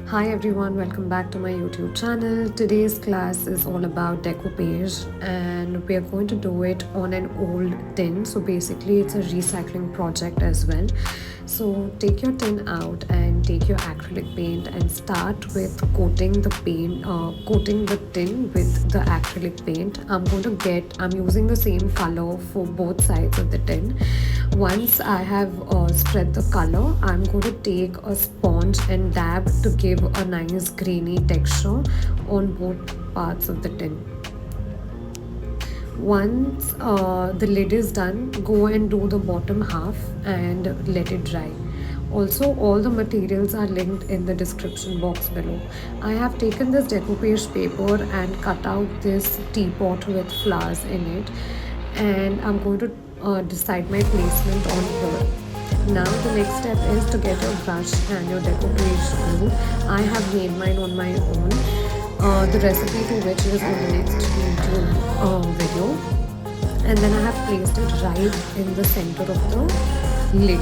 Hi everyone, welcome back to my YouTube channel. Today's class is all about decoupage and we are going to do it on an old tin. So basically it's a recycling project as well. So take your tin out and take your acrylic paint and start with coating the tin with the acrylic paint. I'm using the same color for both sides of the tin. Once I have spread the color, I'm going to take a sponge and dab to give a nice grainy texture on both parts of the tin. Once the lid is done, go and do the bottom half and let it dry. Also, all the materials are linked in the description box below. I have taken this decoupage paper and cut out this teapot with flowers in it, and I'm going to decide my placement on here. Now the next step is to get your brush and your decoupage glue. I have made mine on my own. The recipe to which is on the next YouTube video. And then I have placed it right in the center of the lid.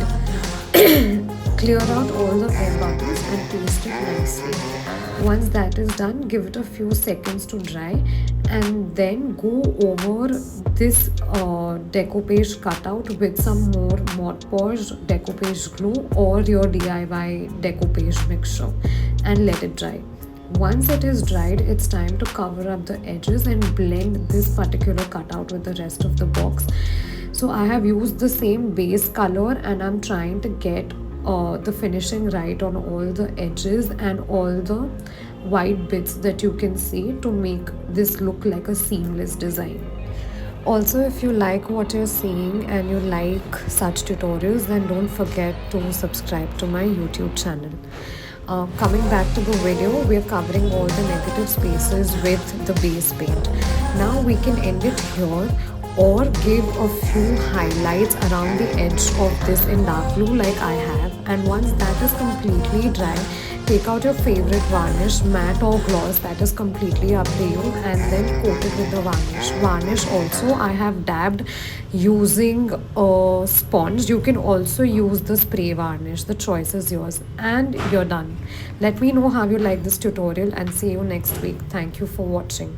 Clear out all the air bubbles and paste it nicely. Once that is done, give it a few seconds to dry and then go over this decoupage cutout with some more Mod Podge decoupage glue or your DIY decoupage mixture and let it dry. Once it is dried, it's time to cover up the edges and blend this particular cutout with the rest of the box. So I have used the same base color and I'm trying to get the finishing right on all the edges and all the white bits that you can see to make this look like a seamless design. Also, if you like what you're seeing and you like such tutorials, then don't forget to subscribe to my YouTube channel. Coming back to the video, we're covering all the negative spaces with the base paint. Now we can end it here or give a few highlights around the edge of this in dark blue like I have. And once that is completely dry, take out your favorite varnish, matte or gloss, that is completely up to you, and then coat it with the varnish. Varnish also I have dabbed using a sponge. You can also use the spray varnish. The choice is yours and you're done. Let me know how you like this tutorial and see you next week. Thank you for watching.